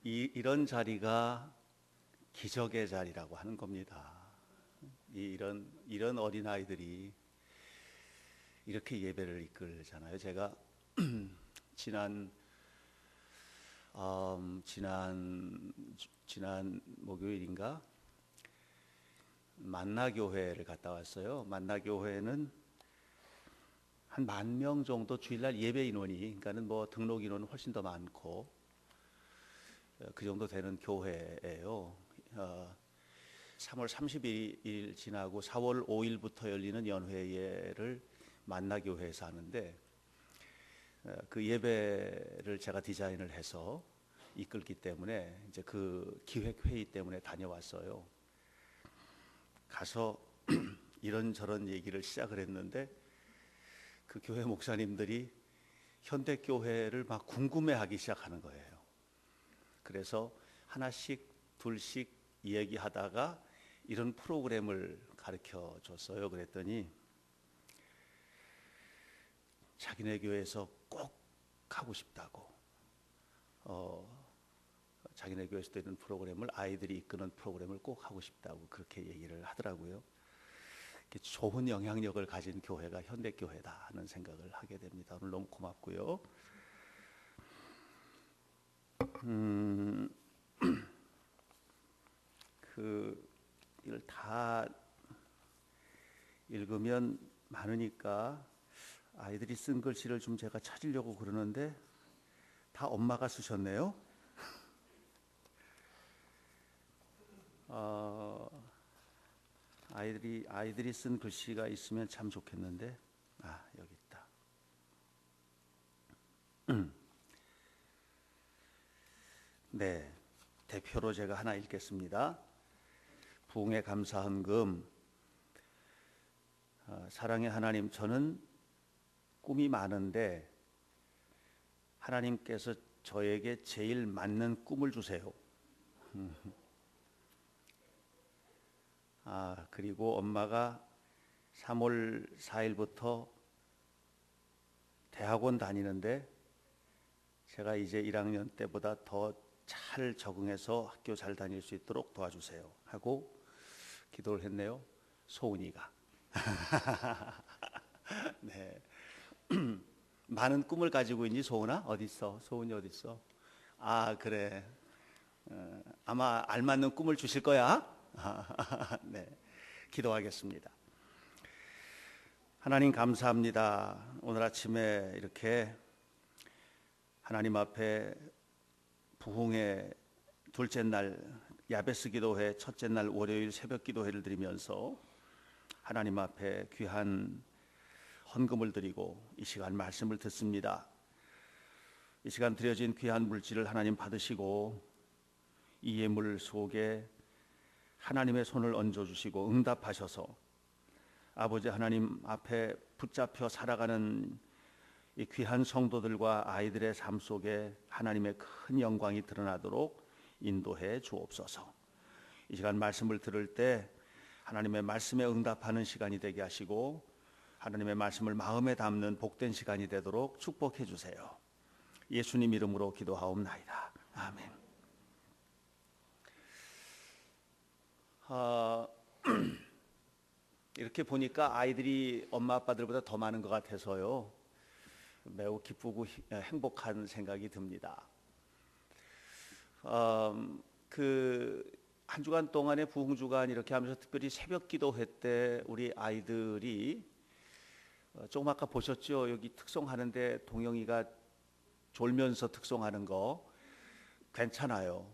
이런 자리가 기적의 자리라고 하는 겁니다. 이런 어린 아이들이 이렇게 예배를 이끌잖아요. 제가 지난 목요일인가 만나교회를 갔다 왔어요. 만나교회는 한 10,000명 정도 주일날 예배 인원이, 그러니까는 뭐 등록 인원은 훨씬 더 많고 그 정도 되는 교회예요. 3월 30일 지나고 4월 5일부터 열리는 연회를 만나교회에서 하는데 그 예배를 제가 디자인을 해서 이끌기 때문에 이제 그 기획회의 때문에 다녀왔어요. 가서 이런저런 얘기를 시작을 했는데 그 교회 목사님들이 현대교회를 막 궁금해하기 시작하는 거예요. 그래서 하나씩 둘씩 얘기하다가 이런 프로그램을 가르쳐 줬어요. 그랬더니 자기네 교회에서 꼭 하고 싶다고, 자기네 교회에서 이런 프로그램을, 아이들이 이끄는 프로그램을 꼭 하고 싶다고 그렇게 얘기를 하더라고요. 좋은 영향력을 가진 교회가 현대교회다 하는 생각을 하게 됩니다. 오늘 너무 고맙고요. 이걸 다 읽으면 많으니까 아이들이 쓴 글씨를 좀 제가 찾으려고 그러는데 다 엄마가 쓰셨네요. 아이들이 쓴 글씨가 있으면 참 좋겠는데, 여기 있다. 네, 대표로 제가 하나 읽겠습니다. 부흥의 감사헌금. 사랑의 하나님, 저는 꿈이 많은데 하나님께서 저에게 제일 맞는 꿈을 주세요. 그리고 엄마가 3월 4일부터 대학원 다니는데 제가 이제 1학년 때보다 더 잘 적응해서 학교 잘 다닐 수 있도록 도와주세요 하고 기도를 했네요. 소은이가. 네. 많은 꿈을 가지고 있니, 소은아? 어디 있어? 소은이 어디 있어? 그래. 아마 알맞는 꿈을 주실 거야. 네. 기도하겠습니다. 하나님 감사합니다. 오늘 아침에 이렇게 하나님 앞에 부흥의 둘째 날 야베스 기도회 첫째 날 월요일 새벽 기도회를 드리면서 하나님 앞에 귀한 헌금을 드리고 이 시간 말씀을 듣습니다. 이 시간 드려진 귀한 물질을 하나님 받으시고 이 예물 속에 하나님의 손을 얹어주시고 응답하셔서 아버지 하나님 앞에 붙잡혀 살아가는 이 귀한 성도들과 아이들의 삶 속에 하나님의 큰 영광이 드러나도록 인도해 주옵소서. 이 시간 말씀을 들을 때 하나님의 말씀에 응답하는 시간이 되게 하시고 하나님의 말씀을 마음에 담는 복된 시간이 되도록 축복해 주세요. 예수님 이름으로 기도하옵나이다. 아멘. 이렇게 보니까 아이들이 엄마 아빠들보다 더 많은 것 같아서요, 매우 기쁘고 행복한 생각이 듭니다. 한 주간 동안의 부흥주간 이렇게 하면서 특별히 새벽 기도회 때 우리 아이들이 조금 아까 보셨죠? 여기 특송하는데 동영이가 졸면서 특송하는 거 괜찮아요.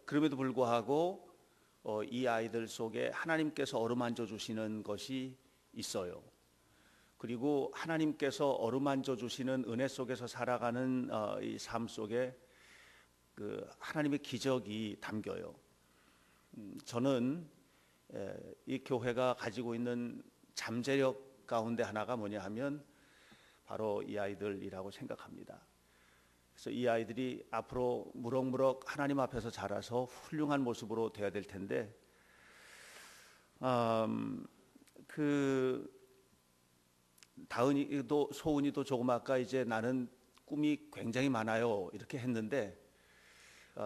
그럼에도 불구하고 이 아이들 속에 하나님께서 어루만져 주시는 것이 있어요. 그리고 하나님께서 어루만져 주시는 은혜 속에서 살아가는 이 삶 속에 그 하나님의 기적이 담겨요. 저는 이 교회가 가지고 있는 잠재력 가운데 하나가 뭐냐 하면 바로 이 아이들이라고 생각합니다. 그래서 이 아이들이 앞으로 무럭무럭 하나님 앞에서 자라서 훌륭한 모습으로 되어야 될 텐데, 다은이도 소은이도 조금 아까 이제 나는 꿈이 굉장히 많아요. 이렇게 했는데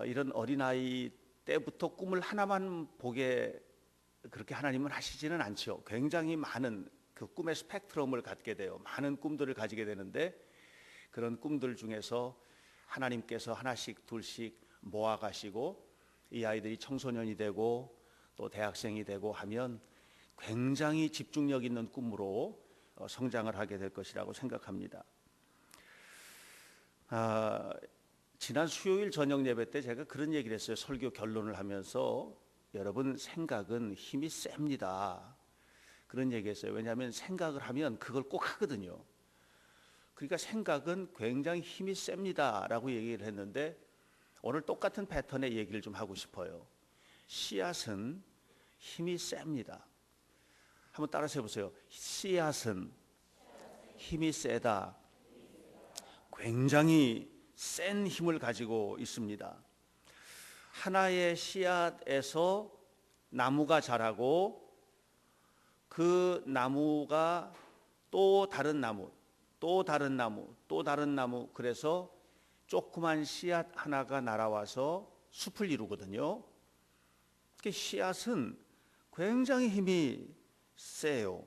이런 어린아이 때부터 꿈을 하나만 보게 그렇게 하나님은 하시지는 않죠. 굉장히 많은 그 꿈의 스펙트럼을 갖게 돼요. 많은 꿈들을 가지게 되는데 그런 꿈들 중에서 하나님께서 하나씩 둘씩 모아 가시고 이 아이들이 청소년이 되고 또 대학생이 되고 하면 굉장히 집중력 있는 꿈으로 성장을 하게 될 것이라고 생각합니다. 지난 수요일 저녁 예배 때 제가 그런 얘기를 했어요. 설교 결론을 하면서 여러분 생각은 힘이 셉니다. 그런 얘기했어요. 왜냐하면 생각을 하면 그걸 꼭 하거든요. 그러니까 생각은 굉장히 힘이 셉니다라고 얘기를 했는데 오늘 똑같은 패턴의 얘기를 좀 하고 싶어요. 씨앗은 힘이 셉니다. 한번 따라서 해보세요. 씨앗은 힘이 세다. 굉장히 센 힘을 가지고 있습니다. 하나의 씨앗에서 나무가 자라고 그 나무가 또 다른 나무, 또 다른 나무, 또 다른 나무, 그래서 조그만 씨앗 하나가 날아와서 숲을 이루거든요. 씨앗은 굉장히 힘이 세요.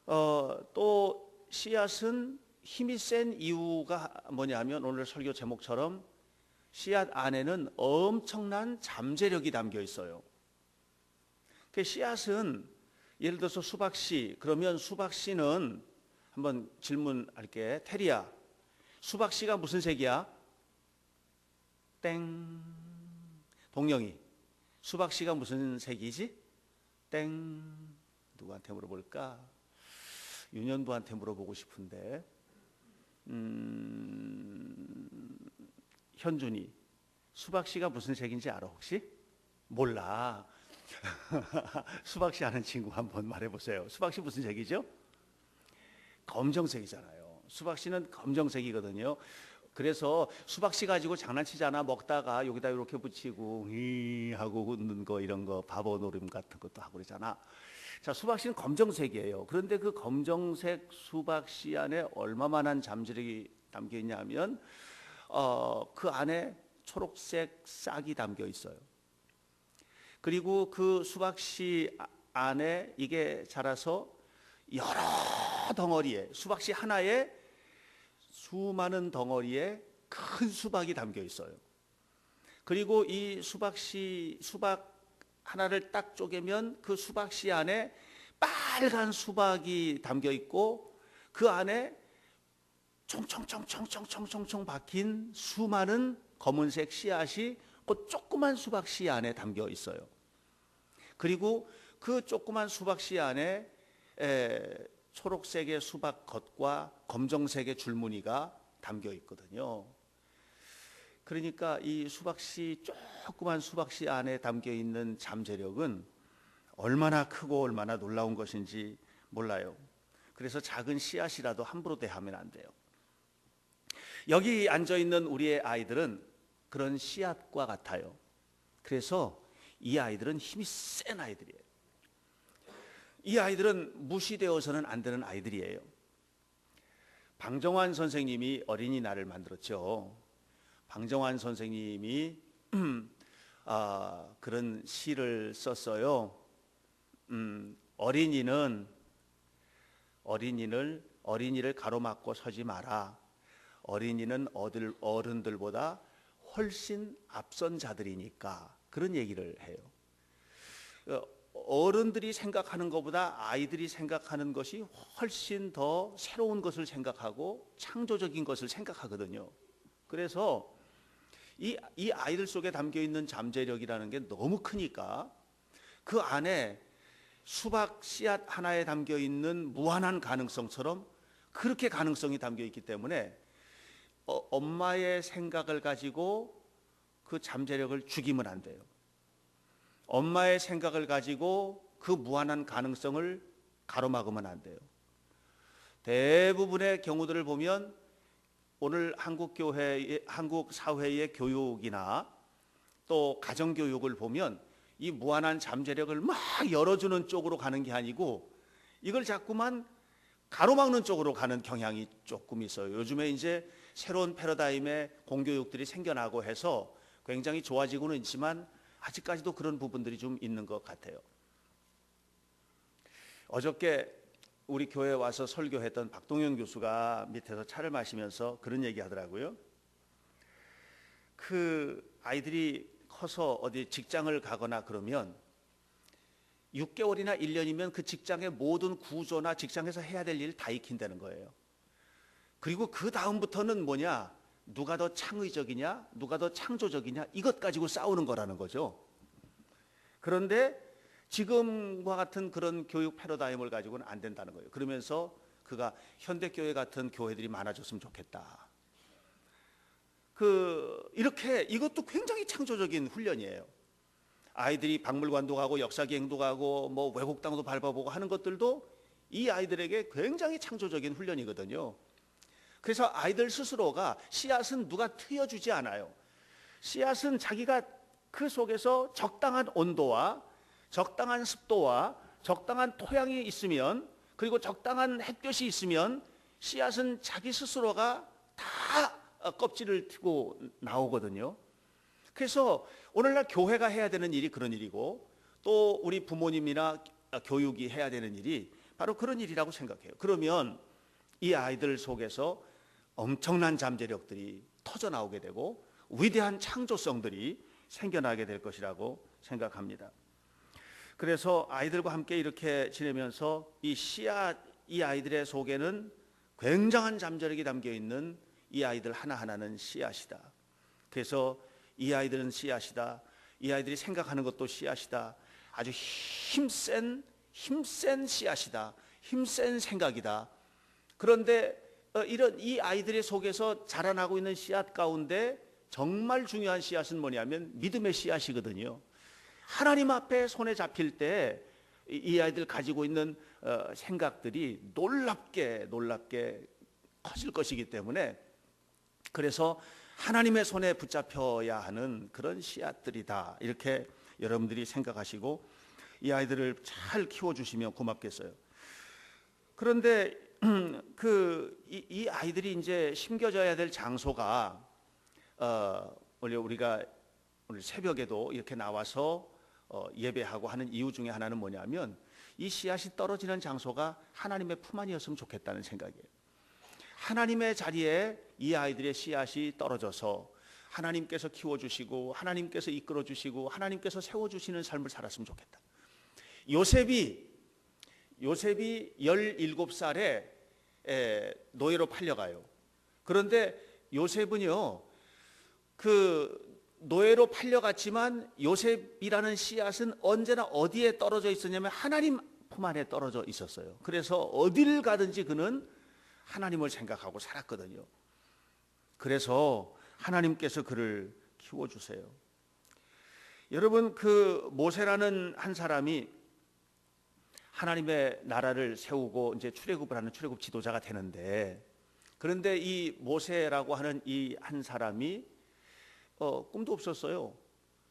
또 씨앗은 힘이 센 이유가 뭐냐면 오늘 설교 제목처럼 씨앗 안에는 엄청난 잠재력이 담겨 있어요. 씨앗은 예를 들어서 수박씨, 그러면 수박씨는 한번 질문할게. 테리야, 수박씨가 무슨 색이야? 땡. 동영이, 수박씨가 무슨 색이지? 땡. 누구한테 물어볼까? 윤현부한테 물어보고 싶은데. 현준이, 수박씨가 무슨 색인지 알아 혹시? 몰라. 수박씨 아는 친구 한번 말해보세요. 수박씨 무슨 색이죠? 검정색이잖아요. 수박씨는 검정색이거든요. 그래서 수박씨 가지고 장난치잖아. 먹다가 여기다 이렇게 붙이고 하고 웃는 거, 이런 거 바보 노름 같은 것도 하고 그러잖아. 자, 수박씨는 검정색이에요. 그런데 그 검정색 수박씨 안에 얼마만한 잠재력이 담겨 있냐면 그 안에 초록색 싹이 담겨 있어요. 그리고 그 수박씨 안에 이게 자라서 여러 덩어리에, 수박씨 하나에 수많은 덩어리에 큰 수박이 담겨 있어요. 그리고 이 수박 하나를 딱 쪼개면 그 수박씨 안에 빨간 수박이 담겨 있고 그 안에 총총총총총총총 박힌 수많은 검은색 씨앗이 그 조그만 수박씨 안에 담겨 있어요. 그리고 그 조그만 수박씨 안에 초록색의 수박 겉과 검정색의 줄무늬가 담겨 있거든요. 그러니까 이 조그만 수박씨 안에 담겨 있는 잠재력은 얼마나 크고 얼마나 놀라운 것인지 몰라요. 그래서 작은 씨앗이라도 함부로 대하면 안 돼요. 여기 앉아 있는 우리의 아이들은 그런 씨앗과 같아요. 그래서 이 아이들은 힘이 센 아이들이에요. 이 아이들은 무시되어서는 안 되는 아이들이에요. 방정환 선생님이 어린이날을 만들었죠. 방정환 선생님이 그런 시를 썼어요. 어린이를 가로막고 서지 마라. 어린이는 어른들보다 훨씬 앞선 자들이니까, 그런 얘기를 해요. 어른들이 생각하는 것보다 아이들이 생각하는 것이 훨씬 더 새로운 것을 생각하고 창조적인 것을 생각하거든요. 그래서 이 아이들 속에 담겨 있는 잠재력이라는 게 너무 크니까 그 안에 수박 씨앗 하나에 담겨 있는 무한한 가능성처럼 그렇게 가능성이 담겨 있기 때문에 엄마의 생각을 가지고 그 잠재력을 죽이면 안 돼요. 엄마의 생각을 가지고 그 무한한 가능성을 가로막으면 안 돼요. 대부분의 경우들을 보면 오늘 한국 사회의 교육이나 또 가정교육을 보면 이 무한한 잠재력을 막 열어주는 쪽으로 가는 게 아니고 이걸 자꾸만 가로막는 쪽으로 가는 경향이 조금 있어요. 요즘에 이제 새로운 패러다임의 공교육들이 생겨나고 해서 굉장히 좋아지고는 있지만 아직까지도 그런 부분들이 좀 있는 것 같아요. 어저께 우리 교회에 와서 설교했던 박동현 교수가 밑에서 차를 마시면서 그런 얘기 하더라고요. 그 아이들이 커서 어디 직장을 가거나 그러면 6개월이나 1년이면 그 직장의 모든 구조나 직장에서 해야 될 일 다 익힌다는 거예요. 그리고 그 다음부터는 뭐냐? 누가 더 창의적이냐? 누가 더 창조적이냐? 이것 가지고 싸우는 거라는 거죠. 그런데 지금과 같은 그런 교육 패러다임을 가지고는 안 된다는 거예요. 그러면서 그가 현대교회 같은 교회들이 많아졌으면 좋겠다. 이렇게 이것도 굉장히 창조적인 훈련이에요. 아이들이 박물관도 가고 역사기행도 가고 뭐 외국 땅도 밟아보고 하는 것들도 이 아이들에게 굉장히 창조적인 훈련이거든요. 그래서 아이들 스스로가 씨앗은 누가 트여주지 않아요. 씨앗은 자기가 그 속에서 적당한 온도와 적당한 습도와 적당한 토양이 있으면, 그리고 적당한 햇볕이 있으면 씨앗은 자기 스스로가 다 껍질을 튀고 나오거든요. 그래서 오늘날 교회가 해야 되는 일이 그런 일이고, 또 우리 부모님이나 교육이 해야 되는 일이 바로 그런 일이라고 생각해요. 그러면 이 아이들 속에서 엄청난 잠재력들이 터져나오게 되고 위대한 창조성들이 생겨나게 될 것이라고 생각합니다. 그래서 아이들과 함께 이렇게 지내면서 이 씨앗, 이 아이들의 속에는 굉장한 잠재력이 담겨 있는 이 아이들 하나하나는 씨앗이다. 그래서 이 아이들은 씨앗이다. 이 아이들이 생각하는 것도 씨앗이다. 아주 힘센 씨앗이다. 힘센 생각이다. 그런데 이런 이 아이들의 속에서 자라나고 있는 씨앗 가운데 정말 중요한 씨앗은 뭐냐면 믿음의 씨앗이거든요. 하나님 앞에 손에 잡힐 때 이 아이들 가지고 있는 생각들이 놀랍게 커질 것이기 때문에, 그래서 하나님의 손에 붙잡혀야 하는 그런 씨앗들이다, 이렇게 여러분들이 생각하시고 이 아이들을 잘 키워주시면 고맙겠어요. 그런데 이 아이들이 이제 심겨져야 될 장소가 우리가 오늘 새벽에도 이렇게 나와서 예배하고 하는 이유 중에 하나는 뭐냐면 이 씨앗이 떨어지는 장소가 하나님의 품 안이었으면 좋겠다는 생각이에요. 하나님의 자리에 이 아이들의 씨앗이 떨어져서 하나님께서 키워주시고 하나님께서 이끌어주시고 하나님께서 세워주시는 삶을 살았으면 좋겠다. 요셉이 17살에 노예로 팔려가요. 그런데 요셉은요, 노예로 팔려갔지만 요셉이라는 씨앗은 언제나 어디에 떨어져 있었냐면 하나님 품 안에 떨어져 있었어요. 그래서 어디를 가든지 그는 하나님을 생각하고 살았거든요. 그래서 하나님께서 그를 키워주세요. 여러분, 모세라는 한 사람이 하나님의 나라를 세우고 이제 출애굽을 하는 출애굽 지도자가 되는데, 그런데 이 모세라고 하는 이 한 사람이 꿈도 없었어요.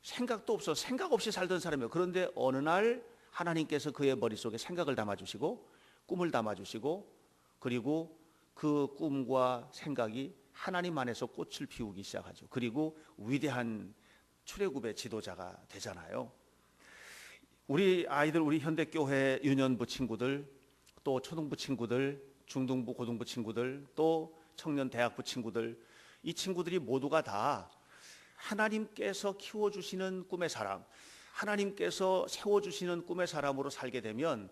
생각도 없어. 생각 없이 살던 사람이에요. 그런데 어느 날 하나님께서 그의 머릿속에 생각을 담아주시고 꿈을 담아주시고, 그리고 그 꿈과 생각이 하나님 안에서 꽃을 피우기 시작하죠. 그리고 위대한 출애굽의 지도자가 되잖아요. 우리 아이들, 우리 현대교회 유년부 친구들, 또 초등부 친구들, 중등부 고등부 친구들, 또 청년 대학부 친구들, 이 친구들이 모두가 다 하나님께서 키워주시는 꿈의 사람, 하나님께서 세워주시는 꿈의 사람으로 살게 되면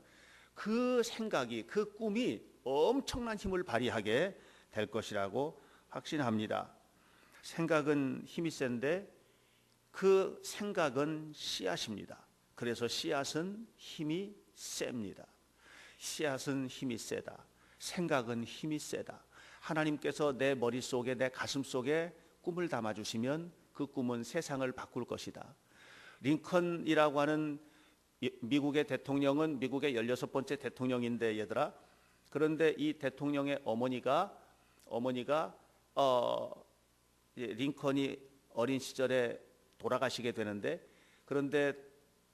그 생각이, 그 꿈이 엄청난 힘을 발휘하게 될 것이라고 확신합니다. 생각은 힘이 센데 그 생각은 씨앗입니다. 그래서 씨앗은 힘이 셉니다. 씨앗은 힘이 세다. 생각은 힘이 세다. 하나님께서 내 머릿속에, 내 가슴속에 꿈을 담아주시면 그 꿈은 세상을 바꿀 것이다. 링컨이라고 하는 미국의 대통령은 미국의 16번째 대통령인데, 얘들아, 그런데 이 대통령의 어머니가 링컨이 어린 시절에 돌아가시게 되는데, 그런데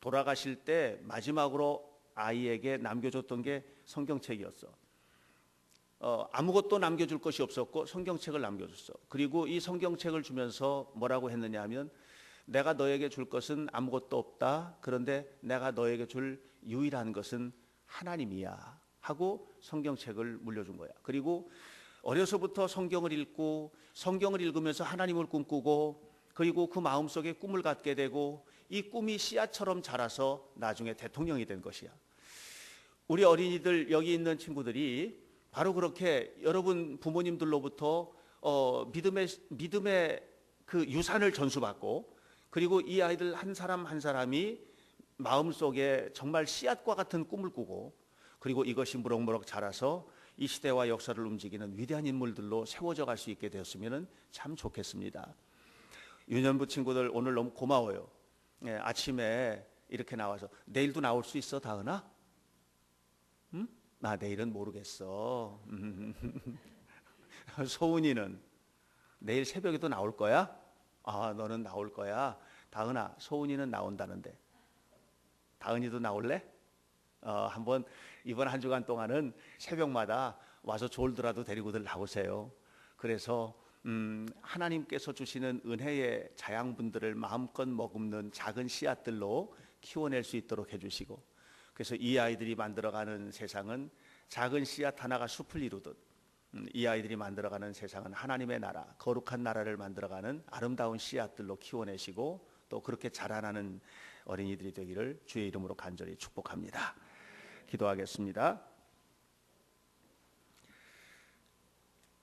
돌아가실 때 마지막으로 아이에게 남겨줬던 게 성경책이었어. 아무것도 남겨줄 것이 없었고 성경책을 남겨줬어. 그리고 이 성경책을 주면서 뭐라고 했느냐 하면 내가 너에게 줄 것은 아무것도 없다. 그런데 내가 너에게 줄 유일한 것은 하나님이야 하고 성경책을 물려준 거야. 그리고 어려서부터 성경을 읽고 성경을 읽으면서 하나님을 꿈꾸고 그리고 그 마음속에 꿈을 갖게 되고 이 꿈이 씨앗처럼 자라서 나중에 대통령이 된 것이야. 우리 어린이들 여기 있는 친구들이 바로 그렇게 여러분 부모님들로부터 믿음의 그 유산을 전수받고 그리고 이 아이들 한 사람 한 사람이 마음속에 정말 씨앗과 같은 꿈을 꾸고 그리고 이것이 무럭무럭 자라서 이 시대와 역사를 움직이는 위대한 인물들로 세워져 갈 수 있게 되었으면 참 좋겠습니다. 유년부 친구들 오늘 너무 고마워요. 아침에 이렇게 나와서 내일도 나올 수 있어 다은아? 응? 나 내일은 모르겠어. 소은이는 내일 새벽에도 나올 거야? 아 너는 나올 거야. 다은아 소은이는 나온다는데 다은이도 나올래? 한번 이번 한 주간 동안은 새벽마다 와서 졸더라도 데리고들 나오세요. 그래서 하나님께서 주시는 은혜의 자양분들을 마음껏 머금는 작은 씨앗들로 키워낼 수 있도록 해주시고 그래서 이 아이들이 만들어가는 세상은 작은 씨앗 하나가 숲을 이루듯 이 아이들이 만들어가는 세상은 하나님의 나라 거룩한 나라를 만들어가는 아름다운 씨앗들로 키워내시고 또 그렇게 자라나는 어린이들이 되기를 주의 이름으로 간절히 축복합니다. 기도하겠습니다.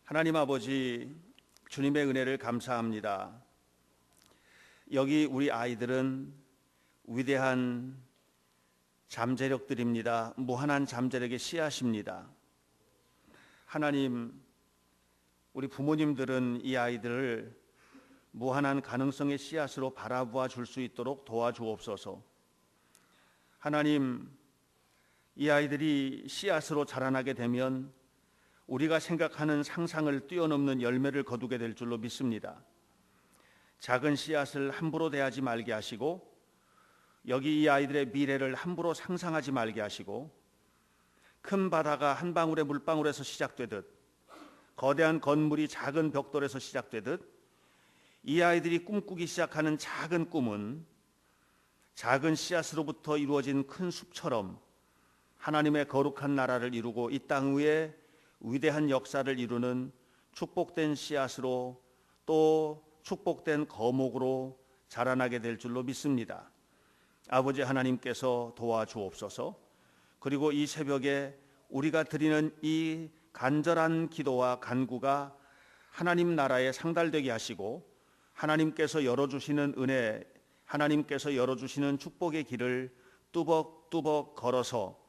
하나님 아버지 주님의 은혜를 감사합니다. 여기 우리 아이들은 위대한 잠재력들입니다. 무한한 잠재력의 씨앗입니다. 하나님 우리 부모님들은 이 아이들을 무한한 가능성의 씨앗으로 바라보아 줄 수 있도록 도와주옵소서. 하나님 이 아이들이 씨앗으로 자라나게 되면 우리가 생각하는 상상을 뛰어넘는 열매를 거두게 될 줄로 믿습니다. 작은 씨앗을 함부로 대하지 말게 하시고 여기 이 아이들의 미래를 함부로 상상하지 말게 하시고 큰 바다가 한 방울의 물방울에서 시작되듯 거대한 건물이 작은 벽돌에서 시작되듯 이 아이들이 꿈꾸기 시작하는 작은 꿈은 작은 씨앗으로부터 이루어진 큰 숲처럼 하나님의 거룩한 나라를 이루고 이 땅 위에 위대한 역사를 이루는 축복된 씨앗으로 또 축복된 거목으로 자라나게 될 줄로 믿습니다. 아버지 하나님께서 도와주옵소서. 그리고 이 새벽에 우리가 드리는 이 간절한 기도와 간구가 하나님 나라에 상달되게 하시고 하나님께서 열어주시는 은혜, 하나님께서 열어주시는 축복의 길을 뚜벅뚜벅 걸어서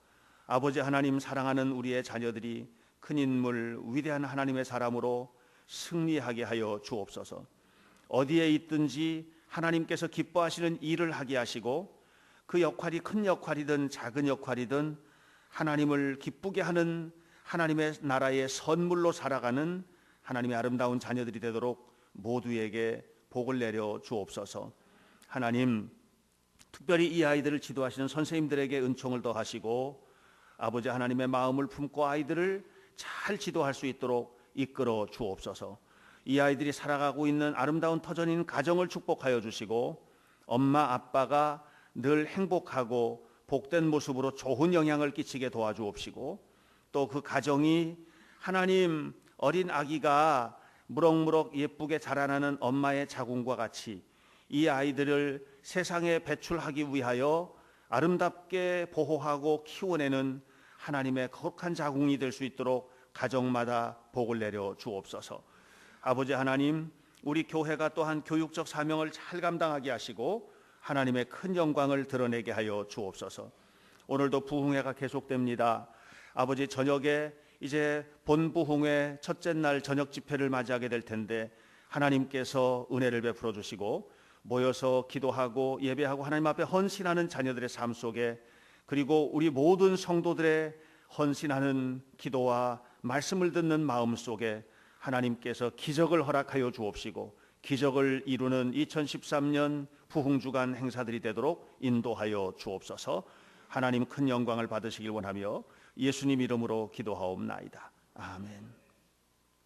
아버지 하나님 사랑하는 우리의 자녀들이 큰 인물, 위대한 하나님의 사람으로 승리하게 하여 주옵소서. 어디에 있든지 하나님께서 기뻐하시는 일을 하게 하시고 그 역할이 큰 역할이든 작은 역할이든 하나님을 기쁘게 하는 하나님의 나라의 선물로 살아가는 하나님의 아름다운 자녀들이 되도록 모두에게 복을 내려 주옵소서. 하나님 특별히 이 아이들을 지도하시는 선생님들에게 은총을 더하시고 아버지 하나님의 마음을 품고 아이들을 잘 지도할 수 있도록 이끌어 주옵소서. 이 아이들이 살아가고 있는 아름다운 터전인 가정을 축복하여 주시고 엄마 아빠가 늘 행복하고 복된 모습으로 좋은 영향을 끼치게 도와주옵시고 또 그 가정이 하나님 어린 아기가 무럭무럭 예쁘게 자라나는 엄마의 자궁과 같이 이 아이들을 세상에 배출하기 위하여 아름답게 보호하고 키워내는 하나님의 거룩한 자궁이 될 수 있도록 가정마다 복을 내려 주옵소서. 아버지 하나님 우리 교회가 또한 교육적 사명을 잘 감당하게 하시고 하나님의 큰 영광을 드러내게 하여 주옵소서. 오늘도 부흥회가 계속됩니다. 아버지 저녁에 이제 본부흥회 첫째 날 저녁 집회를 맞이하게 될 텐데 하나님께서 은혜를 베풀어 주시고 모여서 기도하고 예배하고 하나님 앞에 헌신하는 자녀들의 삶 속에 그리고 우리 모든 성도들의 헌신하는 기도와 말씀을 듣는 마음 속에 하나님께서 기적을 허락하여 주옵시고 기적을 이루는 2013년 부흥주간 행사들이 되도록 인도하여 주옵소서. 하나님 큰 영광을 받으시길 원하며 예수님 이름으로 기도하옵나이다. 아멘.